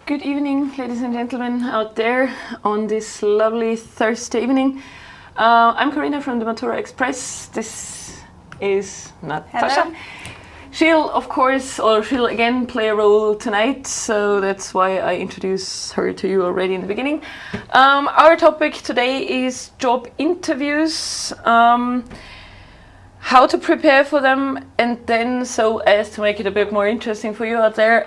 Good evening, ladies and gentlemen out there on this lovely Thursday evening. I'm Karina from the Matura Express. This is Natasha. She'll, of course, or she'll again play a role tonight, so that's why I introduce her to you already in the beginning. Our topic today is job interviews, how to prepare for them, and then, so as to make it a bit more interesting for you out there,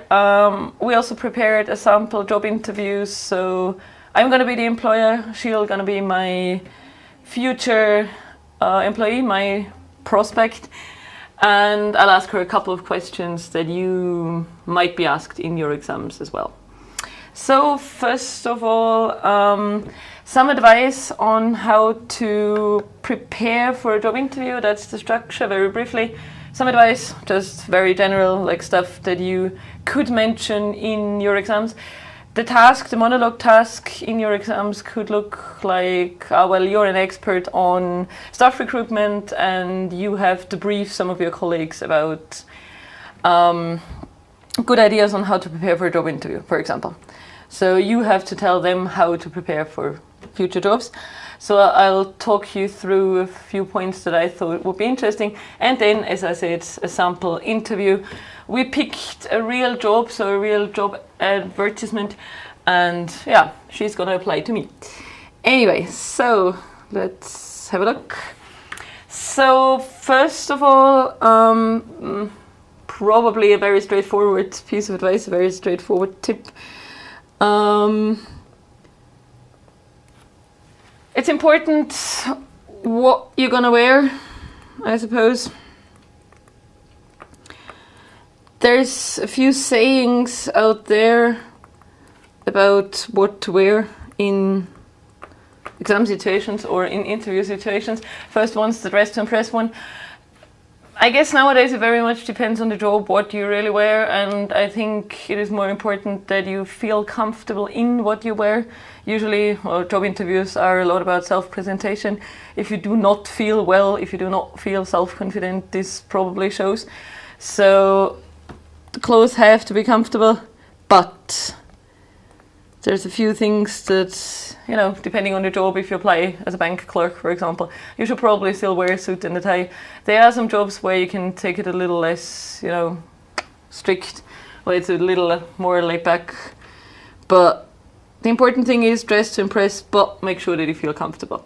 we also prepared a sample job interview. So I'm going to be the employer, she'll going to be my future employee, my prospect, and I'll ask her a couple of questions that you might be asked in your exams as well. So first of all, some advice on how to prepare for a job interview. That's the structure, very briefly. Some advice, just very general, like stuff that you could mention in your exams. The task, the monologue task in your exams could look like, well, you're an expert on staff recruitment and you have to brief some of your colleagues about good ideas on how to prepare for a job interview, for example. So you have to tell them how to prepare for future jobs. So I'll talk you through a few points that I thought would be interesting. And then, as I said, a sample interview. We picked a real job, so a real job advertisement. And yeah, she's going to apply to me. Anyway, so let's have a look. So first of all, probably a very straightforward piece of advice, a very straightforward tip. It's important what you're gonna wear, I suppose. There's a few sayings out there about what to wear in exam situations or in interview situations. First one's the dress to impress one. I guess nowadays it very much depends on the job, what you really wear, and I think it is more important that you feel comfortable in what you wear. Usually, job interviews are a lot about self-presentation. If you do not feel well, if you do not feel self-confident, this probably shows. So the clothes have to be comfortable, but there's a few things that, you know, depending on the job, if you apply as a bank clerk, for example, you should probably still wear a suit and a tie. There are some jobs where you can take it a little less, you know, strict, where it's a little more laid back. But the important thing is dress to impress, but make sure that you feel comfortable.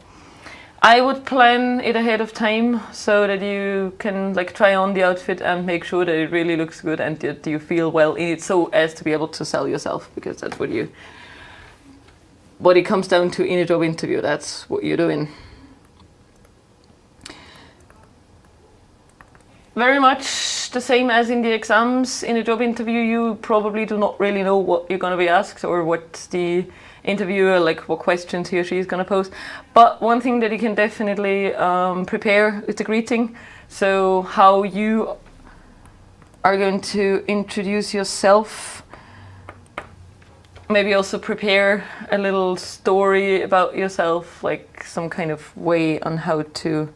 I would plan it ahead of time so that you can like try on the outfit and make sure that it really looks good and that you feel well in it, so as to be able to sell yourself, because that's what it comes down to in a job interview. That's what you're doing. Very much the same as in the exams. In a job interview, you probably do not really know what you're going to be asked or what the interviewer, like what questions he or she is going to pose. But one thing that you can definitely prepare is the greeting. So how you are going to introduce yourself. Maybe also prepare a little story about yourself, like some kind of way on how to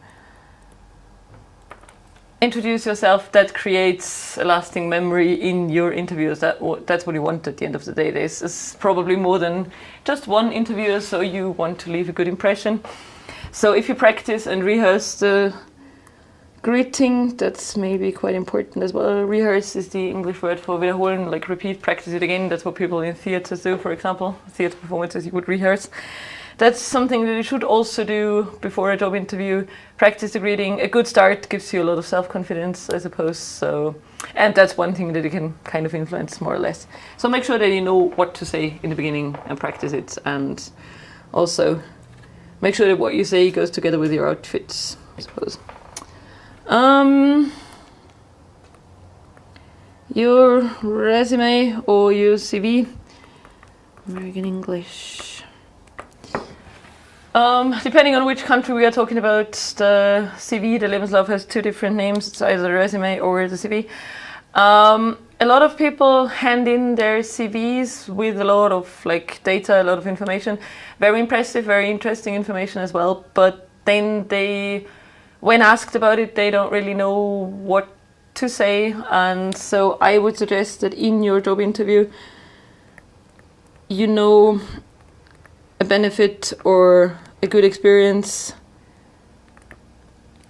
introduce yourself that creates a lasting memory in your interviews. That's what you want at the end of the day. This is probably more than just one interviewer, so you want to leave a good impression. So if you practice and rehearse the greeting, that's maybe quite important as well. Rehearse is the English word for wiederholen, like repeat, practice it again. That's what people in theatres do, for example. Theatre performances, you would rehearse. That's something that you should also do before a job interview. Practice the greeting. A good start gives you a lot of self-confidence, I suppose. So, and that's one thing that you can kind of influence more or less. So make sure that you know what to say in the beginning and practice it. And also make sure that what you say goes together with your outfits, I suppose. Your resume or your CV, American English. Depending on which country we are talking about, the CV, the Lebenslauf, has two different names. It's either the resume or the CV. A lot of people hand in their CVs with a lot of like data, a lot of information. Very impressive, very interesting information as well. But then they when asked about it, they don't really know what to say. And so I would suggest that in your job interview, you know a benefit or a good experience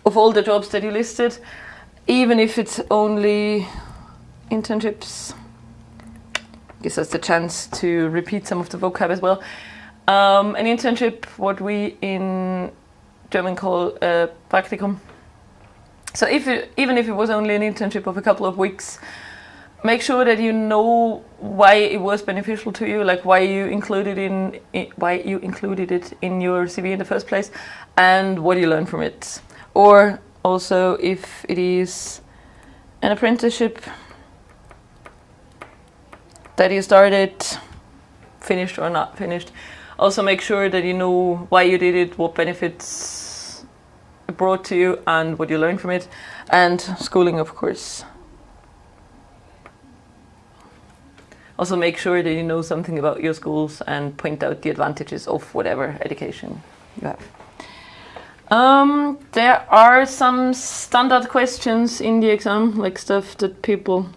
of all the jobs that you listed, even if it's only internships. Gives us the chance to repeat some of the vocab as well. An internship, what we in German call a Praktikum. So even if it was only an internship of a couple of weeks, make sure that you know why it was beneficial to you, like why you included it in your CV in the first place, and what you learned from it. Or also if it is an apprenticeship that you started, finished or not finished, also make sure that you know why you did it, what benefits it brought to you, and what you learned from it, and schooling, of course. Also make sure that you know something about your schools and point out the advantages of whatever education you have. There are some standard questions in the exam, like stuff that people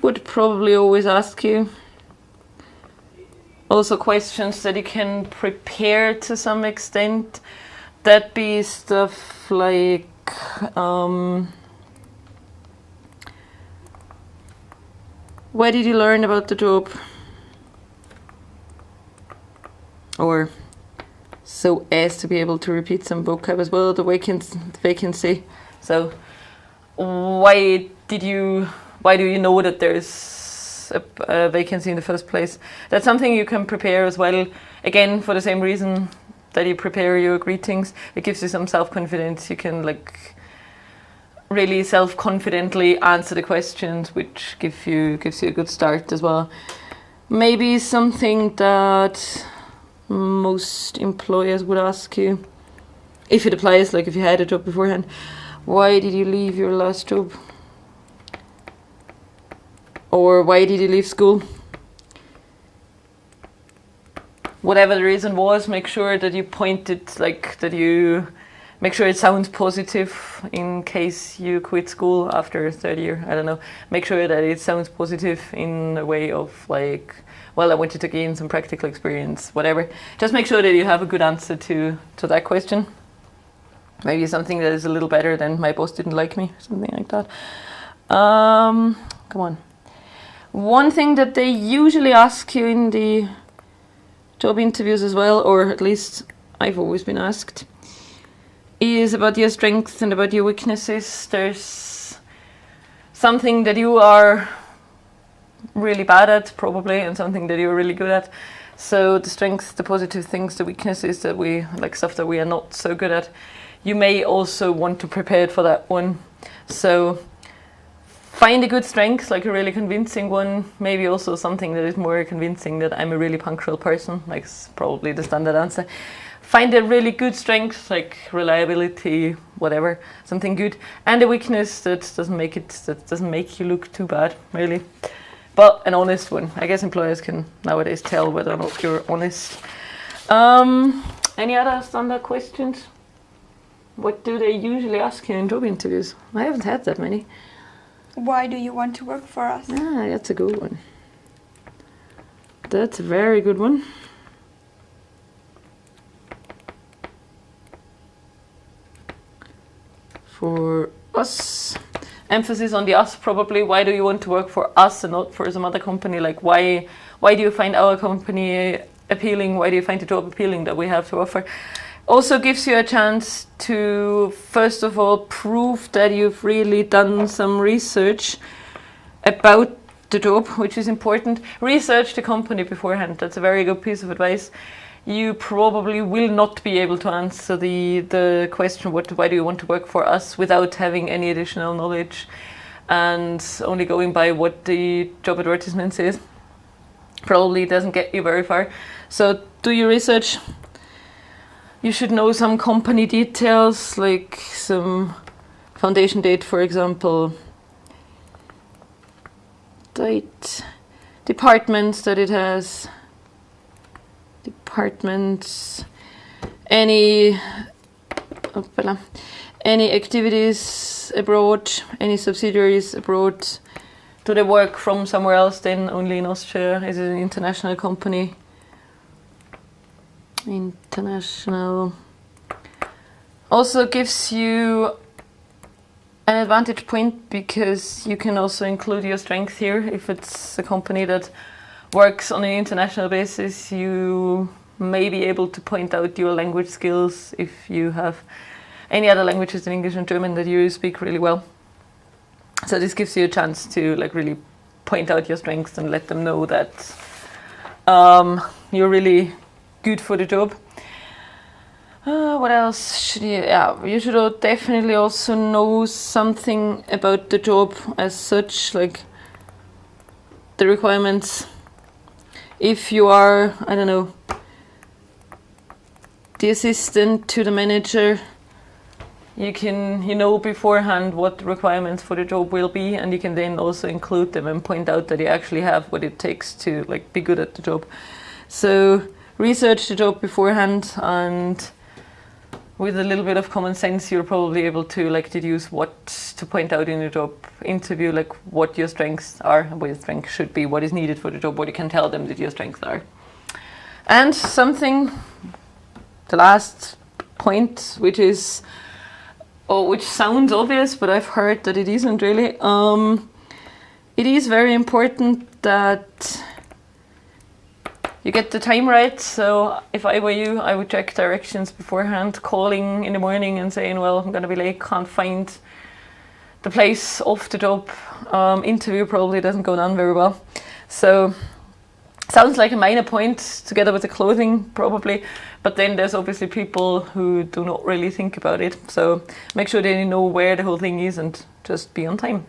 would probably always ask you. Also questions that you can prepare to some extent. That be stuff like where did you learn about the job? Or so as to be able to repeat some vocab as well, the vacancy. So why do you know that there's a vacancy in the first place? That's something you can prepare as well. Again, for the same reason that you prepare your greetings, it gives you some self-confidence. You can like really self-confidently answer the questions, which gives you a good start as well. Maybe something that most employers would ask you, if it applies, like if you had a job beforehand, why did you leave your last job? Or why did you leave school? Whatever the reason was, make sure that you make sure it sounds positive in case you quit school after a third year. I don't know. Make sure that it sounds positive in a way of like, well, I wanted to gain some practical experience, whatever. Just make sure that you have a good answer to that question. Maybe something that is a little better than my boss didn't like me, something like that. Come on. One thing that they usually ask you in the job interviews as well, or at least I've always been asked, is about your strengths and about your weaknesses. There's something that you are really bad at, probably, and something that you're really good at. So the strengths, the positive things, the weaknesses that we like, stuff that we are not so good at, you may also want to prepare for that one. So find a good strength, like a really convincing one. Maybe also something that is more convincing, that I'm a really punctual person, like probably the standard answer. Find a really good strength, like reliability, whatever, something good, and a weakness that doesn't make you look too bad, really. But an honest one. I guess employers can nowadays tell whether or not you're honest. Any other standard questions? What do they usually ask you in job interviews? I haven't had that many. Why do you want to work for us? Ah, that's a good one. That's a very good one. For us, emphasis on the us probably. Why do you want to work for us and not for some other company? Like why do you find our company appealing? Why do you find the job appealing that we have to offer? Also gives you a chance to, first of all, prove that you've really done some research about the job, which is important. Research the company beforehand. That's a very good piece of advice. You probably will not be able to answer the question, why do you want to work for us, without having any additional knowledge and only going by what the job advertisement says. Probably doesn't get you very far. So do your research. You should know some company details, like some foundation date, for example, date, departments that it has, departments, any Any activities abroad, any subsidiaries abroad? Do they work from somewhere else then only in Austria? Is it an international company? International. Also gives you an advantage point because you can also include your strength here. If it's a company that works on an international basis, you may be able to point out your language skills if you have any other languages than English and German that you speak really well. So this gives you a chance to like really point out your strengths and let them know that you're really good for the job. What else should you? Yeah, you should definitely also know something about the job as such, like the requirements. If you are, I don't know, the assistant to the manager, you know beforehand what the requirements for the job will be, and you can then also include them and point out that you actually have what it takes to like be good at the job. So research the job beforehand, and with a little bit of common sense, you're probably able to like deduce what to point out in the job interview, like what your strengths are, what your strengths should be, what is needed for the job, what you can tell them that your strengths are. And something, the last point, which is, which sounds obvious, but I've heard that it isn't really. It is very important that you get the time right. So if I were you, I would check directions beforehand, calling in the morning and saying, well, I'm going to be late, can't find the place off the job. Interview probably doesn't go down very well. So sounds like a minor point together with the clothing probably, but then there's obviously people who do not really think about it. So make sure they know where the whole thing is and just be on time.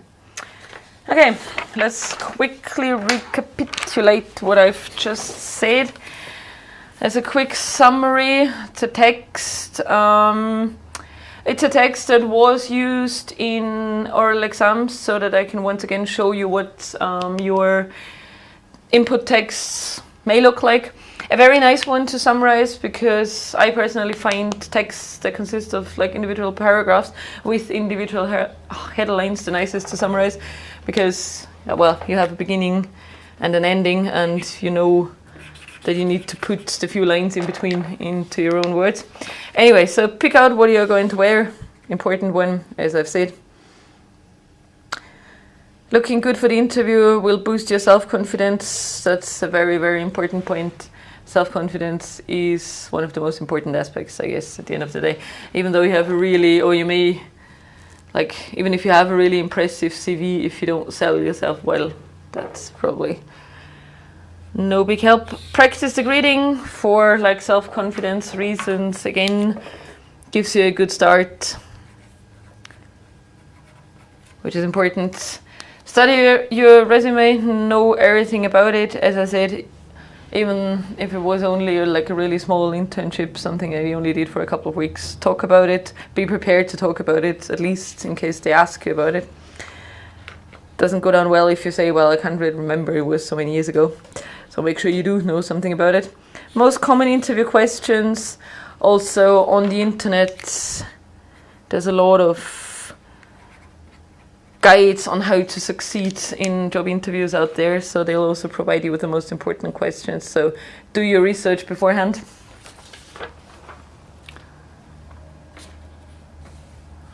Okay, let's quickly recapitulate what I've just said. As a quick summary, it's a text. It's a text that was used in oral exams so that I can once again show you what your input texts may look like. A very nice one to summarize, because I personally find texts that consist of like individual paragraphs with individual headlines the nicest to summarize, because well, you have a beginning and an ending, and you know that you need to put the few lines in between into your own words. Anyway, so pick out what you're going to wear. Important one, as I've said. Looking good for the interview will boost your self-confidence. That's a very, very important point. Self-confidence is one of the most important aspects, I guess, at the end of the day. Even though you have a really, or you may, like, even if you have a really impressive CV, if you don't sell yourself well, that's probably no big help. Practice the greeting for like self-confidence reasons. Again, gives you a good start, which is important. Study your resume, know everything about it. As I said, even if it was only like a really small internship, something that you only did for a couple of weeks, talk about it. Be prepared to talk about it, at least in case they ask you about it. Doesn't go down well if you say, well, I can't really remember, it was so many years ago. So make sure you do know something about it. Most common interview questions. Also on the internet, there's a lot of guides on how to succeed in job interviews out there, so they'll also provide you with the most important questions. So do your research beforehand.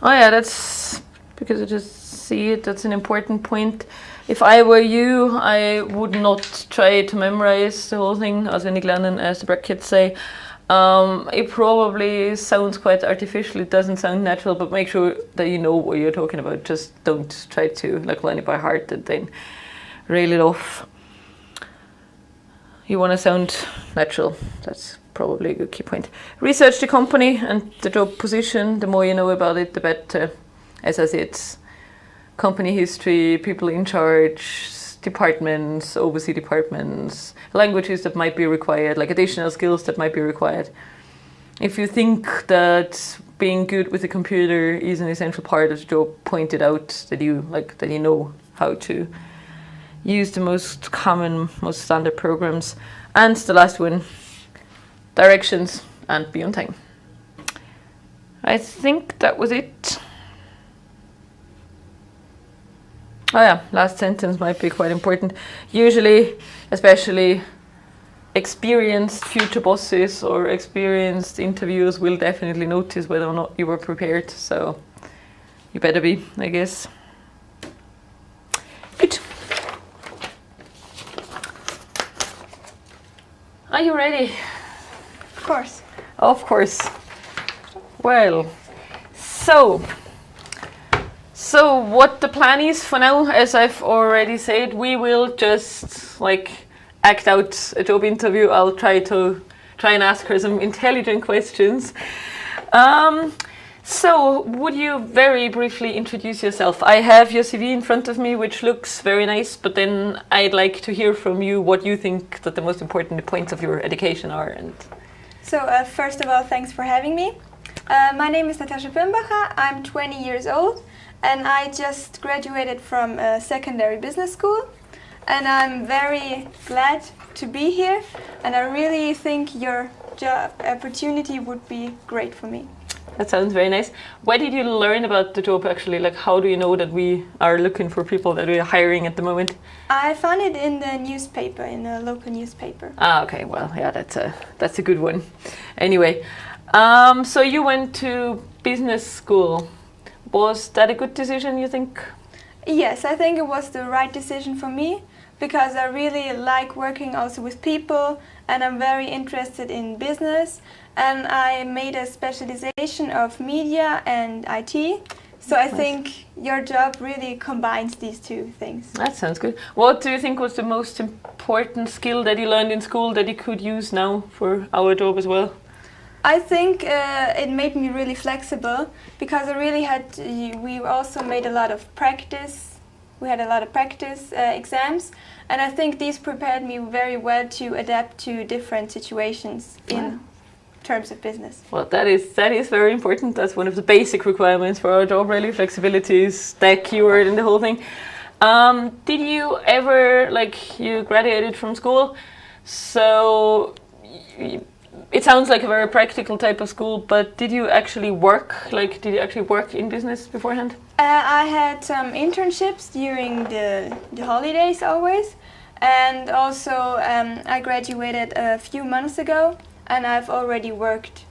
Oh yeah, that's because I just see it, that's an important point. If I were you, I would not try to memorize the whole thing, auswendig lernen, as the brackets say. It probably sounds quite artificial, it doesn't sound natural, but make sure that you know what you're talking about. Just don't try to like learn it by heart and then rail it off. You want to sound natural. That's probably a good key point. Research the company and the job position. The more you know about it, the better. As I said, company history, people in charge, departments, oversee departments, languages that might be required, like additional skills that might be required. If you think that being good with a computer is an essential part of the job, point it out that you know how to use the most common, most standard programs. And the last one, directions, and be on time. I think that was it. Oh yeah, last sentence might be quite important. Usually, especially experienced future bosses or experienced interviewers will definitely notice whether or not you were prepared. So you better be, I guess. Good. Are you ready? Of course. Of course. Well, so what the plan is for now, as I've already said, we will just like act out a job interview. I'll try and ask her some intelligent questions. So would you very briefly introduce yourself? I have your CV in front of me, which looks very nice, but then I'd like to hear from you what you think that the most important points of your education are. And So first of all, thanks for having me. My name is Natascha Pimbacher. I'm 20 years old and I just graduated from a secondary business school. And I'm very glad to be here, and I really think your job opportunity would be great for me. That sounds very nice. Where did you learn about the job actually? Like, how do you know that we are looking for people that we are hiring at the moment? I found it in the newspaper, in a local newspaper. Ah, okay. Well, yeah, that's a good one. Anyway, so you went to business school. Was that a good decision, you think? Yes, I think it was the right decision for me, because I really like working also with people and I'm very interested in business, and I made a specialization of media and IT. So I think your job really combines these two things. That sounds good. What do you think was the most important skill that you learned in school that you could use now for our job as well? I think it made me really flexible, because I really we also made a lot of practice. We had a lot of practice exams, and I think these prepared me very well to adapt to different situations in terms of business. Well, that is very important. That's one of the basic requirements for our job, really. Flexibility is the keyword in the whole thing. Did you ever, like, you graduated from school, so it sounds like a very practical type of school, but did you actually work? Like, did you actually work in business beforehand? I had some internships during the holidays always, and also I graduated a few months ago, and I've already worked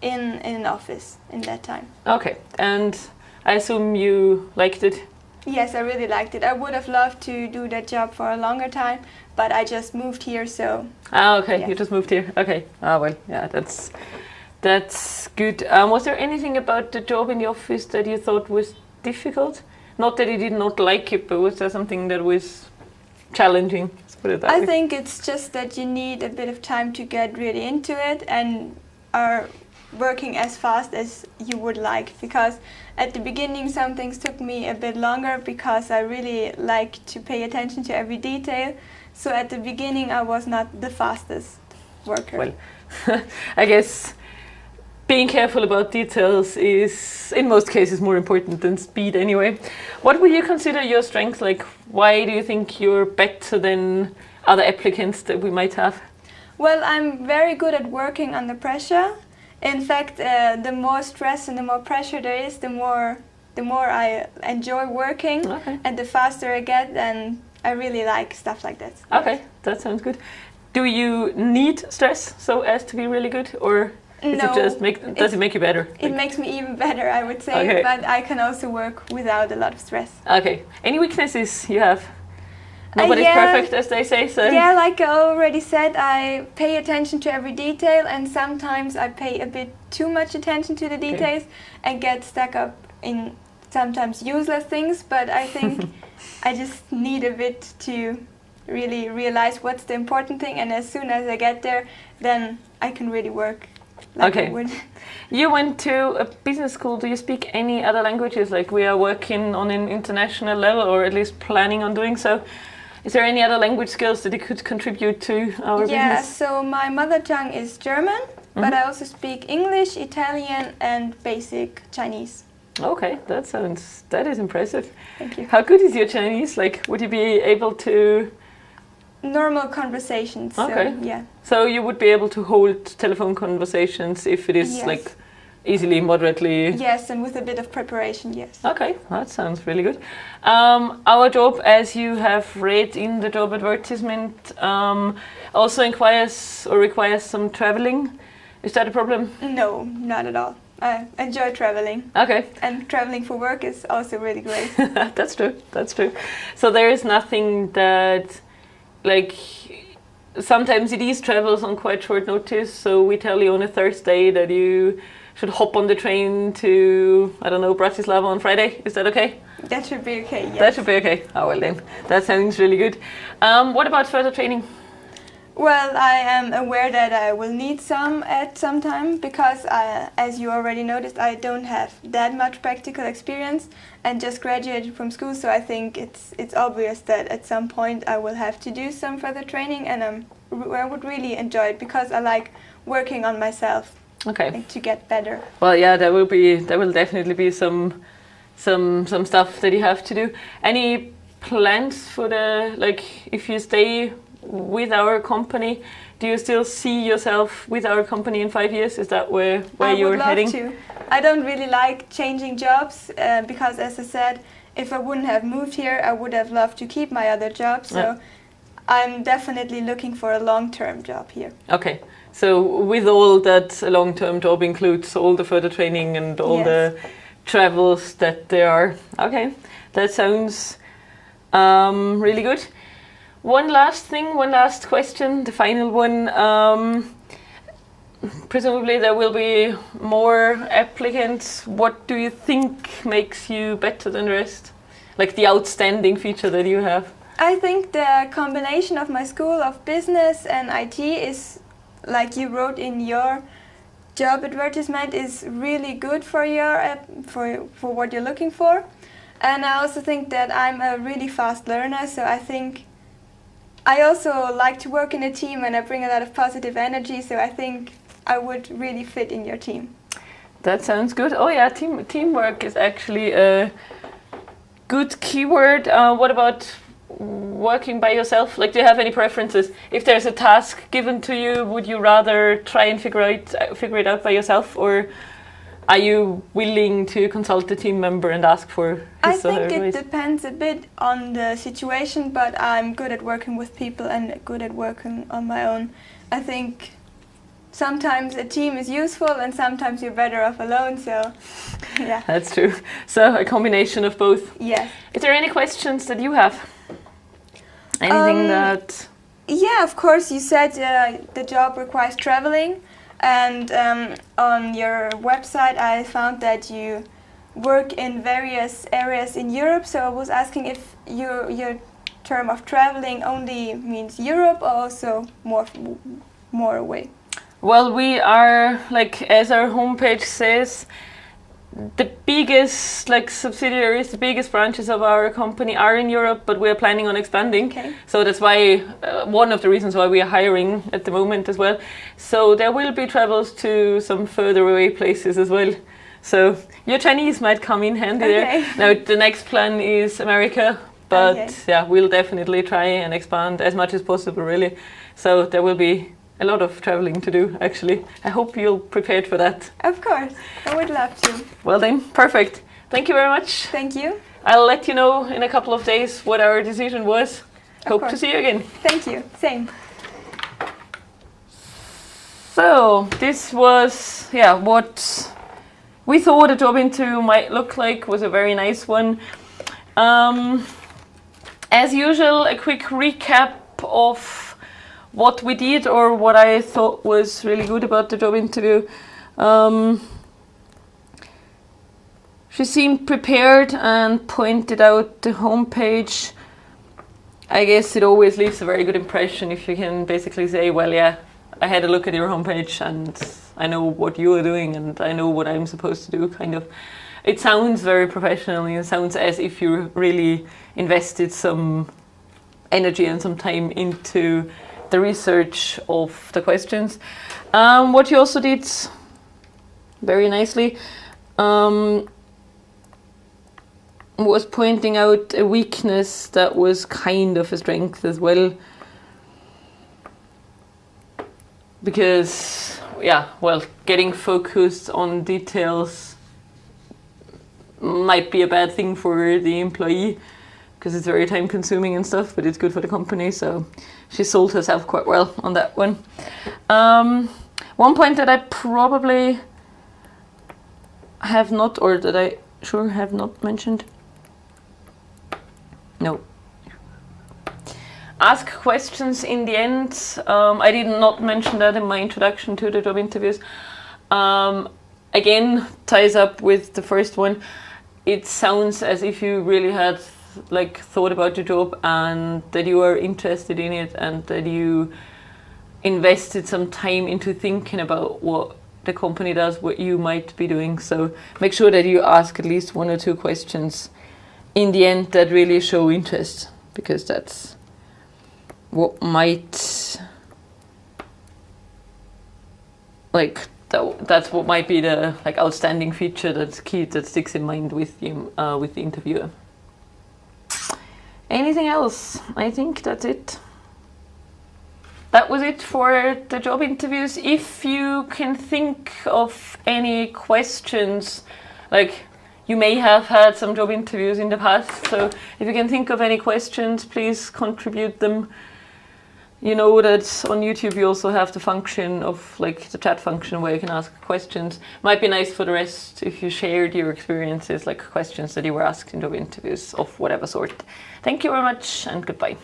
in an office in that time. Okay, and I assume you liked it? Yes, I really liked it. I would have loved to do that job for a longer time, but I just moved here, so... Ah, okay, yeah. You just moved here. Okay, well, yeah, that's good. Was there anything about the job in the office that you thought was difficult? Not that you did not like it, but was there something that was challenging? Let's put it that way. I think it's just that you need a bit of time to get really into it and are working as fast as you would like, because at the beginning some things took me a bit longer because I really like to pay attention to every detail. So at the beginning I was not the fastest worker. Well, I guess being careful about details is in most cases more important than speed anyway. What would you consider your strengths? Like, why do you think you're better than other applicants that we might have? Well, I'm very good at working under pressure. In fact, the more stress and the more pressure there is, the more I enjoy working, and the faster I get, and I really like stuff like that. Okay, that sounds good. Do you need stress so as to be really good, or does it make you better? It makes me even better, I would say, but I can also work without a lot of stress. Okay. Any weaknesses you have? Nobody's perfect, as they say, so... Yeah, like I already said, I pay attention to every detail, and sometimes I pay a bit too much attention to the details and get stuck up in sometimes useless things, but I think I just need a bit to really realize what's the important thing, and as soon as I get there, then I can really work like I would. You went to a business school. Do you speak any other languages? Like, we are working on an international level, or at least planning on doing so. Is there any other language skills that you could contribute to our business? Yeah, so my mother tongue is German, but I also speak English, Italian and basic Chinese. Okay, that is impressive. Thank you. How good is your Chinese? Like, would you be able to... Normal conversations, okay. So yeah. So you would be able to hold telephone conversations if it is like easily, moderately? Yes, and with a bit of preparation, yes. Okay, that sounds really good. Our job, as you have read in the job advertisement, also requires some traveling. Is that a problem? No, not at all. I enjoy traveling. Okay. And traveling for work is also really great. That's true. That's true. So there is nothing that, like, sometimes it is travels on quite short notice. So we tell you on a Thursday that you should hop on the train to, I don't know, Bratislava on Friday. Is that okay? That should be okay, yes. That should be okay. Oh, well then. That sounds really good. What about further training? Well, I am aware that I will need some at some time because, as you already noticed, I don't have that much practical experience and just graduated from school. So I think it's obvious that at some point I will have to do some further training, and I would really enjoy it because I like working on myself. Okay. To get better. Well, yeah, there will definitely be some stuff that you have to do. Any plans for if you stay with our company, do you still see yourself with our company in 5 years? Is that where you're heading? I would love to. I don't really like changing jobs because, as I said, if I wouldn't have moved here, I would have loved to keep my other job. So I'm definitely looking for a long-term job here. Okay. So with all that, a long-term job includes all the further training and all the travels that there are. Okay. That sounds really good. One last question, the final one. Presumably there will be more applicants. What do you think makes you better than the rest? Like the outstanding feature that you have? I think the combination of my school of business and IT is, like you wrote in your job advertisement, is really good for your for what you're looking for. And I also think that I'm a really fast learner, so I think I also like to work in a team and I bring a lot of positive energy, so I think I would really fit in your team. That sounds good. Oh yeah, teamwork is actually a good keyword. What about working by yourself? Like, do you have any preferences? If there's a task given to you, would you rather try and figure it out by yourself, or are you willing to consult a team member and ask for his or her advice? I think it depends a bit on the situation, but I'm good at working with people and good at working on my own. I think sometimes a team is useful and sometimes you're better off alone, so yeah. That's true. So a combination of both. Yes. Is there any questions that you have? Anything that... Yeah, of course. You said the job requires traveling. And on your website I found that you work in various areas in Europe, so I was asking if your term of traveling only means Europe or also more away. Well, we are, like, as our homepage says, the biggest subsidiaries, the biggest branches of our company are in Europe, but we are planning on expanding. Okay. So that's why one of the reasons why we are hiring at the moment as well. So there will be travels to some further away places as well. So your Chinese might come in handy there. Now the next plan is America, but yeah, we'll definitely try and expand as much as possible, really. So there will be a lot of traveling to do, actually. I hope you're prepared for that. Of course, I would love to. Well then, perfect. Thank you very much. Thank you. I'll let you know in a couple of days what our decision was. Hope to see you again. Thank you, same. So, this was, what we thought a job interview might look like. Was a very nice one. As usual, a quick recap of what we did, or what I thought was really good about the job interview. She seemed prepared and pointed out the homepage. I guess it always leaves a very good impression if you can basically say, well, yeah, I had a look at your homepage and I know what you are doing and I know what I'm supposed to do, kind of. It sounds very professional and it sounds as if you really invested some energy and some time into the research of the questions. What you also did very nicely was pointing out a weakness that was kind of a strength as well. Because yeah, well, getting focused on details might be a bad thing for the employee because it's very time consuming and stuff, but it's good for the company. So she sold herself quite well on that one. One point that I probably have not, or that I sure have not mentioned. No. Ask questions in the end. I did not mention that in my introduction to the job interviews. Again, ties up with the first one. It sounds as if you really had like thought about the job and that you are interested in it and that you invested some time into thinking about what the company does, what you might be doing. So make sure that you ask at least 1 or 2 questions in the end that really show interest, because that's what might that's what might be the like outstanding feature that's key, that sticks in mind with the interviewer. Anything else? I think that's it. That was it for the job interviews. If you can think of any questions, like you may have had some job interviews in the past, so if you can think of any questions, please contribute them. You know that on YouTube you also have the function of like the chat function where you can ask questions. Might be nice for the rest if you shared your experiences, like questions that you were asked in job interviews of whatever sort. Thank you very much and goodbye.